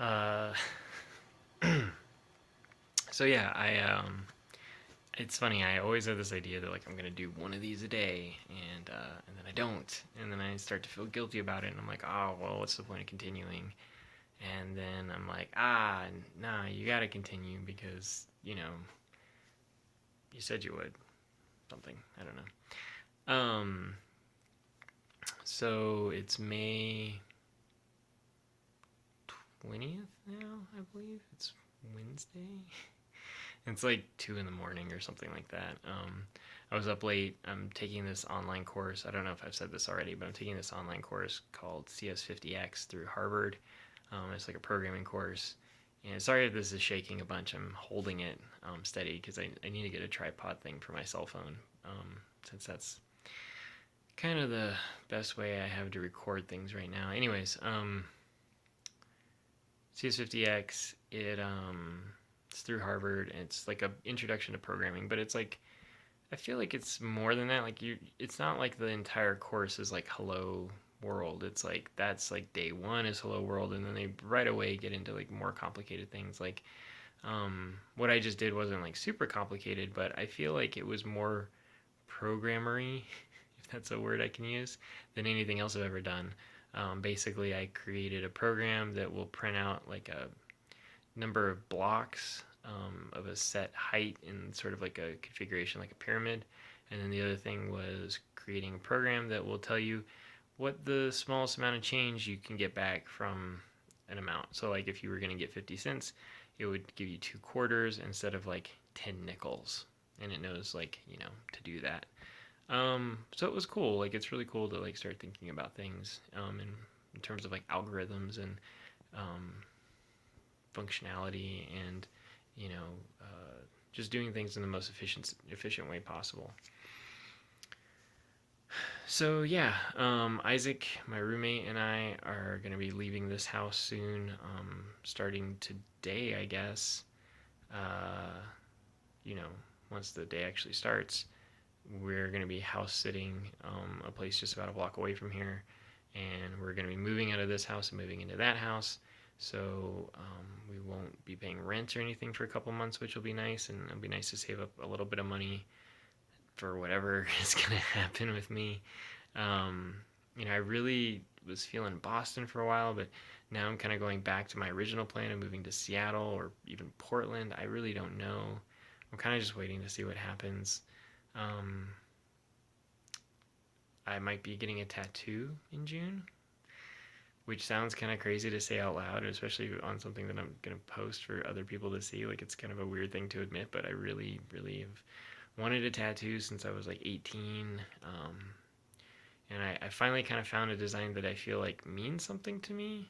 Uh, so yeah, it's funny. I always have this idea that like I'm gonna do one of these a day, and then I don't, and then I start to feel guilty about it, and I'm like, oh well, what's the point of continuing? And then I'm like, nah, you gotta continue because you said you would something. I don't know. So it's May 20th now, I believe. It's Wednesday. It's like 2 in the morning or something like that. I was up late. I'm taking this online course. I don't know if I've said this already, but I'm taking this online course called CS50X through Harvard. It's like a programming course. And sorry if this is shaking a bunch. I'm holding it steady because I need to get a tripod thing for my cell phone, since that's kind of the best way I have to record things right now. Anyways, CS50X, it's through Harvard, and it's like a introduction to programming, but it's like I feel like it's more than that. Like it's not like the entire course is like Hello World. It's like that's like day one is Hello World, and then they right away get into like more complicated things. Like what I just did wasn't like super complicated, but I feel like it was more programmery, if that's a word I can use, than anything else I've ever done. Basically, I created a program that will print out like a number of blocks of a set height in sort of like a configuration like a pyramid. And then the other thing was creating a program that will tell you what the smallest amount of change you can get back from an amount. So, like if you were going to get 50 cents, it would give you 2 quarters instead of like 10 nickels. And it knows, like, to do that. So it was cool. Like, it's really cool to like start thinking about things in terms of like algorithms and um, functionality and you know just doing things in the most efficient way possible. So yeah, Isaac, my roommate, and I are gonna be leaving this house soon, starting today, I guess. Uh, you know, once the day actually starts, we're gonna be house sitting a place just about a block away from here, and we're gonna be moving out of this house and moving into that house. So we won't be paying rent or anything for a couple months, which will be nice, and it'll be nice to save up a little bit of money for whatever is gonna happen with me. Um, I really was feeling Boston for a while, but now I'm kind of going back to my original plan of moving to Seattle or even Portland. I really don't know. I'm kind of just waiting to see what happens. Um, I might be getting a tattoo in June, which sounds kind of crazy to say out loud, especially on something that I'm going to post for other people to see. Like, it's kind of a weird thing to admit, but I really, really have wanted a tattoo since I was like 18. And I finally kind of found a design that I feel like means something to me,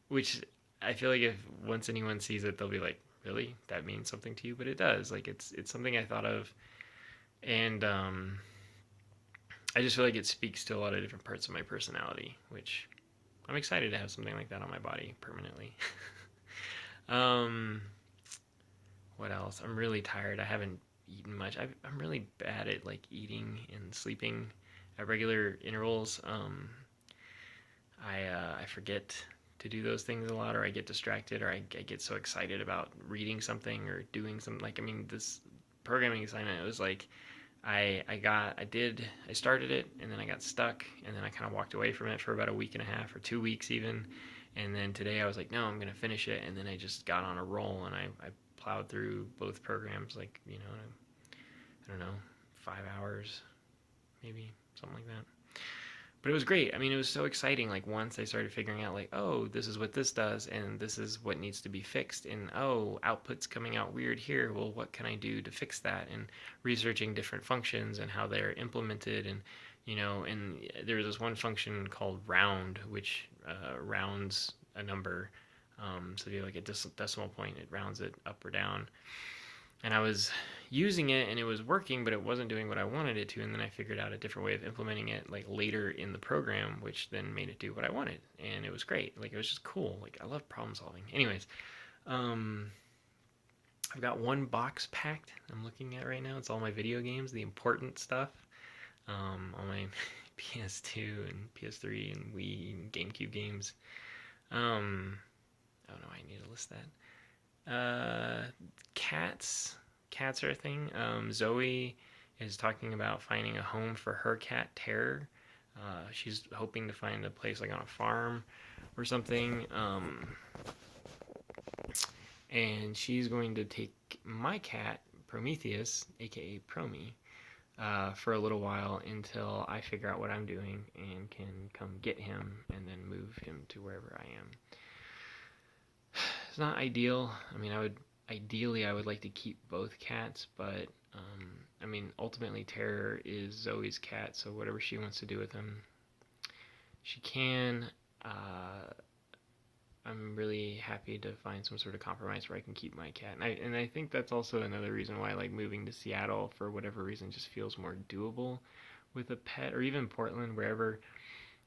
which I feel like if once anyone sees it, they'll be like, really? That means something to you? But it does. Like, it's something I thought of. And I just feel like it speaks to a lot of different parts of my personality, which I'm excited to have something like that on my body permanently. um, what else? I'm really tired. I haven't eaten much. I'm really bad at like eating and sleeping at regular intervals. I forget to do those things a lot, or I get distracted, or I get so excited about reading something or doing something. Like, I mean, this programming assignment, it was like I started it, and then I got stuck, and then I kind of walked away from it for about a week and a half or 2 weeks even. And then today I was like, no, I'm gonna finish it, and then I just got on a roll, and I plowed through both programs, like, I don't know, 5 hours maybe, something like that. But it was great. I mean, it was so exciting. Like, once I started figuring out, like, oh, this is what this does, and this is what needs to be fixed, and oh, output's coming out weird here. Well, what can I do to fix that? And researching different functions and how they're implemented, and there was this one function called round, which rounds a number. So if you have like a decimal point, it rounds it up or down. And I was using it and it was working, but it wasn't doing what I wanted it to. And then I figured out a different way of implementing it like later in the program, which then made it do what I wanted. And it was great. Like, it was just cool. Like, I love problem solving. Anyways, um, I've got one box packed I'm looking at right now. It's all my video games, the important stuff. All my PS2 and PS3 and Wii and GameCube games. Um, Oh no, I need to list that. Cats. Cats are a thing. Zoe is talking about finding a home for her cat, Terror. She's hoping to find a place like on a farm or something. And she's going to take my cat, Prometheus, aka Promi, for a little while until I figure out what I'm doing and can come get him and then move him to wherever I am. It's not ideal. I mean, I would like to keep both cats, but I mean, ultimately, Terror is Zoe's cat, so whatever she wants to do with him, she can. I'm really happy to find some sort of compromise where I can keep my cat, and I think that's also another reason why like moving to Seattle for whatever reason just feels more doable with a pet, or even Portland, wherever.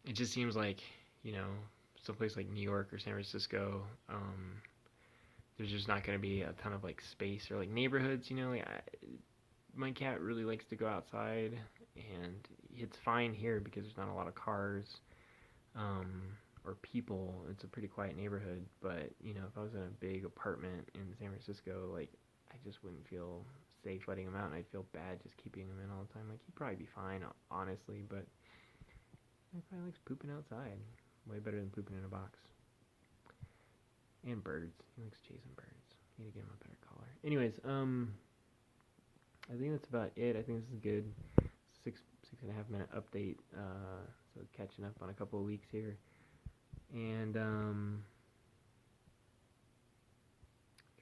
It just seems like, you know, someplace like New York or San Francisco. There's just not going to be a ton of like space or like neighborhoods, you know. Like my cat really likes to go outside, and it's fine here because there's not a lot of cars or people. It's a pretty quiet neighborhood, but you know, if I was in a big apartment in San Francisco, like I just wouldn't feel safe letting him out, and I'd feel bad just keeping him in all the time. Like he'd probably be fine, honestly, but he probably likes pooping outside. Way better than pooping in a box. And birds. He likes chasing birds. Need to get him a better collar. Anyways, I think that's about it. I think this is good. 6.5 minute update. So catching up on a couple of weeks here. And trying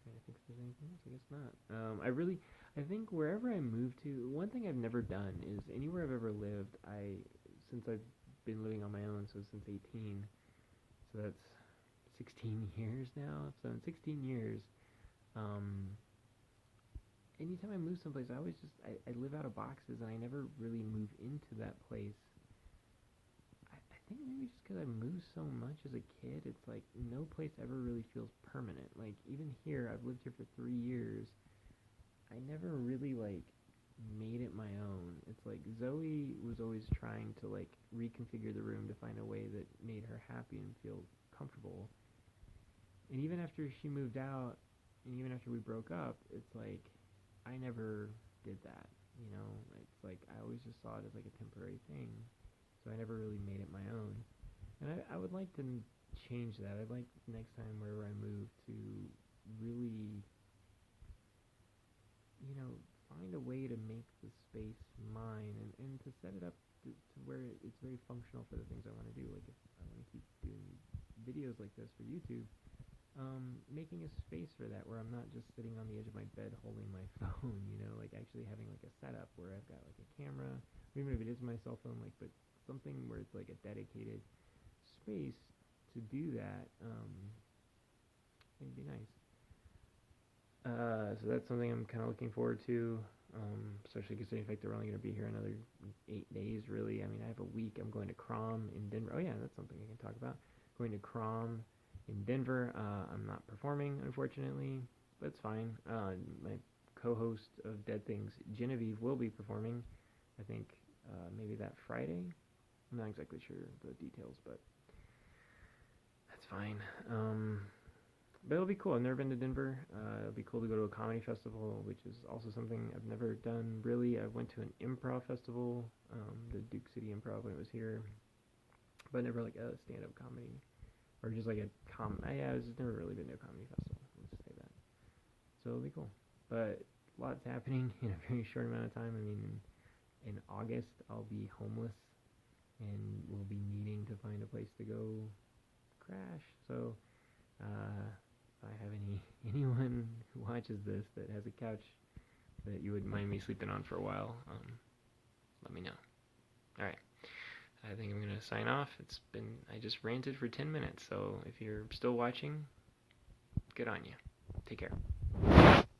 to think if there's anything else. I guess not. I think wherever I move to, one thing I've never done is anywhere I've ever lived. Since I've been living on my own, so since 18, so that's 16 years now. So in 16 years, anytime I move someplace, I live out of boxes, and I never really move into that place. I think maybe just because I moved so much as a kid, it's like no place ever really feels permanent. Like even here, I've lived here for 3 years. I never really like made it my own. It's like Zoe was always trying to like reconfigure the room to find a way that made her happy and feel comfortable. And even after she moved out, and even after we broke up, it's like I never did that. You know, it's like I always just saw it as like a temporary thing. So I never really made it my own. And I would like to change that. I'd like next time wherever I move to really, you know, find a way to make the space mine, and to set it up to where it's very functional for the things I want to do. Like if I want to keep doing videos like this for YouTube, making a space for that where I'm not just sitting on the edge of my bed holding my phone, you know, like actually having like a setup where I've got like a camera, even if it is my cell phone, like, but something where it's like a dedicated space to do that, it'd be nice. So that's something I'm kind of looking forward to, especially considering the fact that we're only going to be here another 8 days, really. I mean, I have a week. I'm going to Crom in Denver. Oh, yeah, that's something I can talk about. Going to Crom in Denver. I'm not performing, unfortunately, but it's fine. My co-host of Dead Things, Genevieve, will be performing, I think, maybe that Friday. I'm not exactly sure the details, but that's fine. But it'll be cool. I've never been to Denver. It'll be cool to go to a comedy festival, which is also something I've never done, really. I went to an improv festival, the Duke City Improv, when it was here, but never like a stand-up comedy, or just like a yeah, I've just never really been to a comedy festival, let's just say that. So it'll be cool. But lots happening in a very short amount of time. I mean, in August, I'll be homeless, and we'll be needing to find a place to go crash. So, if I have anyone who watches this that has a couch that you wouldn't mind me sleeping on for a while, let me know. All right. I think I'm going to sign off. I just ranted for 10 minutes, so if you're still watching, good on you. Take care.